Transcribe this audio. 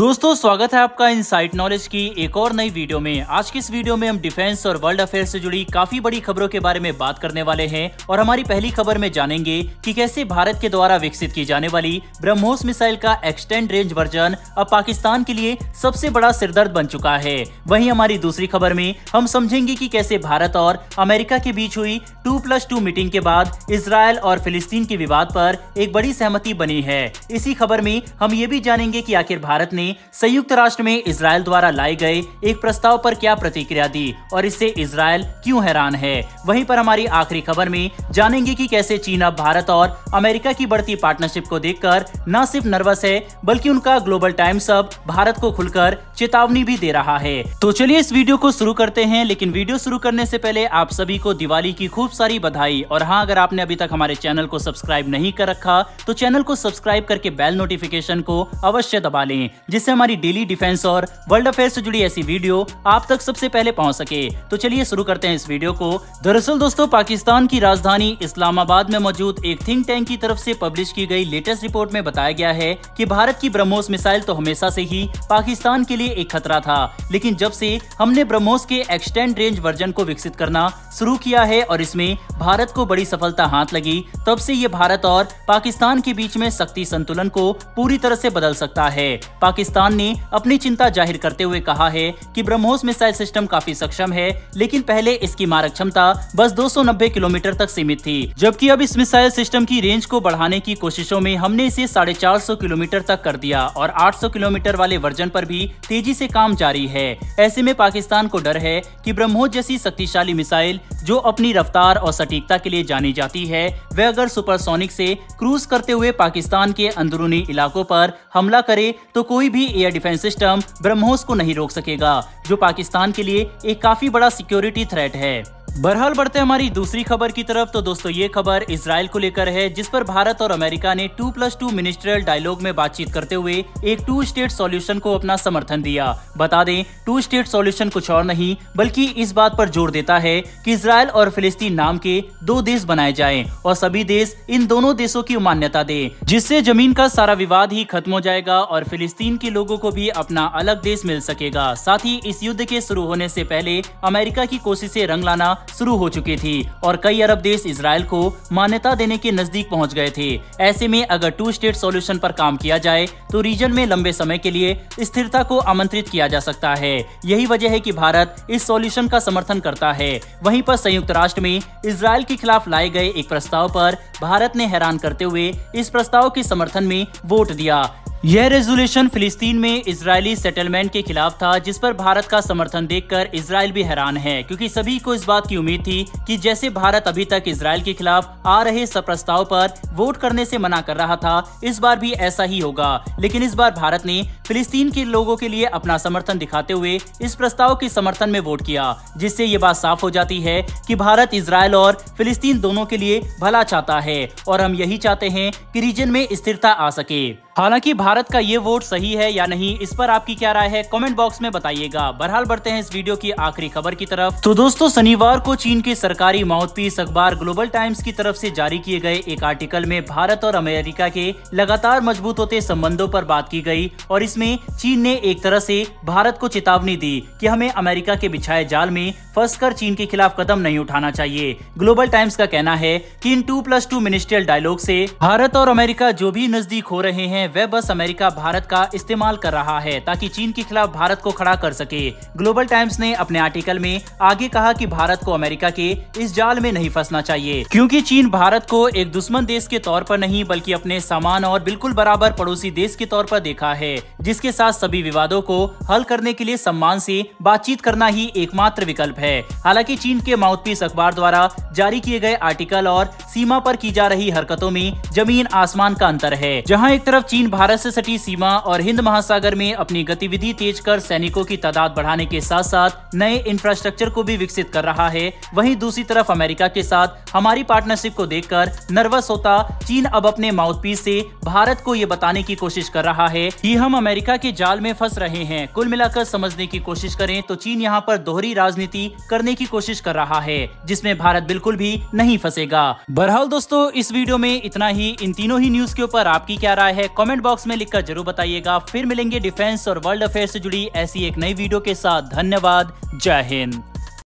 दोस्तों स्वागत है आपका इनसाइट नॉलेज की एक और नई वीडियो में। आज की इस वीडियो में हम डिफेंस और वर्ल्ड अफेयर से जुड़ी काफी बड़ी खबरों के बारे में बात करने वाले हैं और हमारी पहली खबर में जानेंगे कि कैसे भारत के द्वारा विकसित की जाने वाली ब्रह्मोस मिसाइल का एक्सटेंड रेंज वर्जन अब पाकिस्तान के लिए सबसे बड़ा सिरदर्द बन चुका है। वहीं हमारी दूसरी खबर में हम समझेंगे कि कैसे भारत और अमेरिका के बीच हुई 2+2 मीटिंग के बाद इजरायल और फिलिस्तीन के विवाद पर एक बड़ी सहमति बनी है। इसी खबर में हम ये भी जानेंगे कि आखिर भारत ने संयुक्त राष्ट्र में इजरायल द्वारा लाए गए एक प्रस्ताव पर क्या प्रतिक्रिया दी और इससे इजरायल क्यों हैरान है। वहीं पर हमारी आखिरी खबर में जानेंगे कि कैसे चीन अब भारत और अमेरिका की बढ़ती पार्टनरशिप को देखकर न सिर्फ नर्वस है बल्कि उनका ग्लोबल टाइम्स अब भारत को खुलकर चेतावनी भी दे रहा है। तो चलिए इस वीडियो को शुरू करते हैं, लेकिन वीडियो शुरू करने से पहले आप सभी को दिवाली की खूब सारी बधाई। और हाँ, अगर आपने अभी तक हमारे चैनल को सब्सक्राइब नहीं कर रखा तो चैनल को सब्सक्राइब करके बेल नोटिफिकेशन को अवश्य दबा लें, जिससे हमारी डेली डिफेंस और वर्ल्ड अफेयर से जुड़ी ऐसी वीडियो आप तक सबसे पहले पहुंच सके। तो चलिए शुरू करते हैं इस वीडियो को। दरअसल दोस्तों, पाकिस्तान की राजधानी इस्लामाबाद में मौजूद एक थिंक टैंक की तरफ से पब्लिश की गई लेटेस्ट रिपोर्ट में बताया गया है कि भारत की ब्रह्मोस मिसाइल तो हमेशा से ही पाकिस्तान के लिए एक खतरा था, लेकिन जब से हमने ब्रह्मोस के एक्सटेंड रेंज वर्जन को विकसित करना शुरू किया है और इसमें भारत को बड़ी सफलता हाथ लगी, तब से ये भारत और पाकिस्तान के बीच में शक्ति संतुलन को पूरी तरह से बदल सकता है। पाकिस्तान ने अपनी चिंता जाहिर करते हुए कहा है कि ब्रह्मोस मिसाइल सिस्टम काफी सक्षम है, लेकिन पहले इसकी मारक क्षमता बस 290 किलोमीटर तक सीमित थी, जबकि अब इस मिसाइल सिस्टम की रेंज को बढ़ाने की कोशिशों में हमने इसे 450 किलोमीटर तक कर दिया और 800 किलोमीटर वाले वर्जन पर भी तेजी से काम जारी है। ऐसे में पाकिस्तान को डर है कि ब्रह्मोस जैसी शक्तिशाली मिसाइल जो अपनी रफ्तार और सटीकता के लिए जानी जाती है, वह अगर सुपरसोनिक से क्रूज करते हुए पाकिस्तान के अंदरूनी इलाकों पर हमला करे तो कोई भी एयर डिफेंस सिस्टम ब्रह्मोस को नहीं रोक सकेगा, जो पाकिस्तान के लिए एक काफी बड़ा सिक्योरिटी थ्रेट है। बहरहाल बढ़ते हमारी दूसरी खबर की तरफ। तो दोस्तों, ये खबर इजराइल को लेकर है, जिस पर भारत और अमेरिका ने 2+2 मिनिस्ट्रियल डायलॉग में बातचीत करते हुए एक 2 स्टेट सॉल्यूशन को अपना समर्थन दिया। बता दें, 2 स्टेट सॉल्यूशन कुछ और नहीं बल्कि इस बात पर जोर देता है कि इजराइल और फिलिस्तीन नाम के 2 देश बनाए जाएं और सभी देश इन दोनों देशों की मान्यता दें, जिससे जमीन का सारा विवाद ही खत्म हो जाएगा और फिलिस्तीन के लोगों को भी अपना अलग देश मिल सकेगा। साथ ही इस युद्ध के शुरू होने से पहले अमेरिका की कोशिशें रंग लाना शुरू हो चुकी थी और कई अरब देश इजराइल को मान्यता देने के नजदीक पहुंच गए थे। ऐसे में अगर 2 स्टेट सॉल्यूशन पर काम किया जाए तो रीजन में लंबे समय के लिए स्थिरता को आमंत्रित किया जा सकता है। यही वजह है कि भारत इस सॉल्यूशन का समर्थन करता है। वहीं पर संयुक्त राष्ट्र में इजराइल के खिलाफ लाए गए एक प्रस्ताव पर भारत ने हैरान करते हुए इस प्रस्ताव के समर्थन में वोट दिया। यह रेजोल्यूशन फिलिस्तीन में इजरायली सेटलमेंट के खिलाफ था, जिस पर भारत का समर्थन देखकर इजराइल भी हैरान है, क्योंकि सभी को इस बात की उम्मीद थी कि जैसे भारत अभी तक इजराइल के खिलाफ आ रहे इस प्रस्ताव पर वोट करने से मना कर रहा था, इस बार भी ऐसा ही होगा। लेकिन इस बार भारत ने फिलिस्तीन के लोगों के लिए अपना समर्थन दिखाते हुए इस प्रस्ताव के समर्थन में वोट किया, जिससे ये बात साफ हो जाती है कि भारत इजराइल और फिलिस्तीन दोनों के लिए भला चाहता है और हम यही चाहते हैं कि रीजन में स्थिरता आ सके। हालांकि भारत का ये वोट सही है या नहीं, इस पर आपकी क्या राय है, कमेंट बॉक्स में बताइएगा। बहरहाल बढ़ते हैं इस वीडियो की आखिरी खबर की तरफ। तो दोस्तों, शनिवार को चीन के सरकारी माउथपीस अखबार ग्लोबल टाइम्स की तरफ से जारी किए गए एक आर्टिकल में भारत और अमेरिका के लगातार मजबूत होते संबंधों पर बात की गई और इसमें चीन ने एक तरह से भारत को चेतावनी दी कि हमें अमेरिका के बिछाए जाल में फंसकर चीन के खिलाफ कदम नहीं उठाना चाहिए। ग्लोबल टाइम्स का कहना है कि इन 2+2 मिनिस्ट्रियल डायलॉग से भारत और अमेरिका जो भी नजदीक हो रहे हैं, वह बस अमेरिका भारत का इस्तेमाल कर रहा है ताकि चीन के खिलाफ भारत को खड़ा कर सके। ग्लोबल टाइम्स ने अपने आर्टिकल में आगे कहा कि भारत को अमेरिका के इस जाल में नहीं फंसना चाहिए, क्योंकि चीन भारत को एक दुश्मन देश के तौर पर नहीं बल्कि अपने समान और बिल्कुल बराबर पड़ोसी देश के तौर पर देखा है, जिसके साथ सभी विवादों को हल करने के लिए सम्मान से बातचीत करना ही एकमात्र विकल्प है। हालांकि चीन के माउथपीस अखबार द्वारा जारी किए गए आर्टिकल और सीमा पर की जा रही हरकतों में जमीन आसमान का अंतर है। जहां एक तरफ चीन भारत से सटी सीमा और हिंद महासागर में अपनी गतिविधि तेज कर सैनिकों की तादाद बढ़ाने के साथ साथ नए इंफ्रास्ट्रक्चर को भी विकसित कर रहा है, वहीं दूसरी तरफ अमेरिका के साथ हमारी पार्टनरशिप को देखकर नर्वस होता चीन अब अपने माउथपीस से भारत को ये बताने की कोशिश कर रहा है कि हम अमेरिका के जाल में फंस रहे हैं। कुल मिलाकर समझने की कोशिश करें तो चीन यहाँ पर दोहरी राजनीति करने की कोशिश कर रहा है, जिसमें भारत बिल्कुल भी नहीं फंसेगा। बहरहाल दोस्तों, इस वीडियो में इतना ही। इन तीनों ही न्यूज के ऊपर आपकी क्या राय है, कमेंट बॉक्स में लिखकर जरूर बताइएगा। फिर मिलेंगे डिफेंस और वर्ल्ड अफेयर से जुड़ी ऐसी एक नई वीडियो के साथ। धन्यवाद। जय हिंद।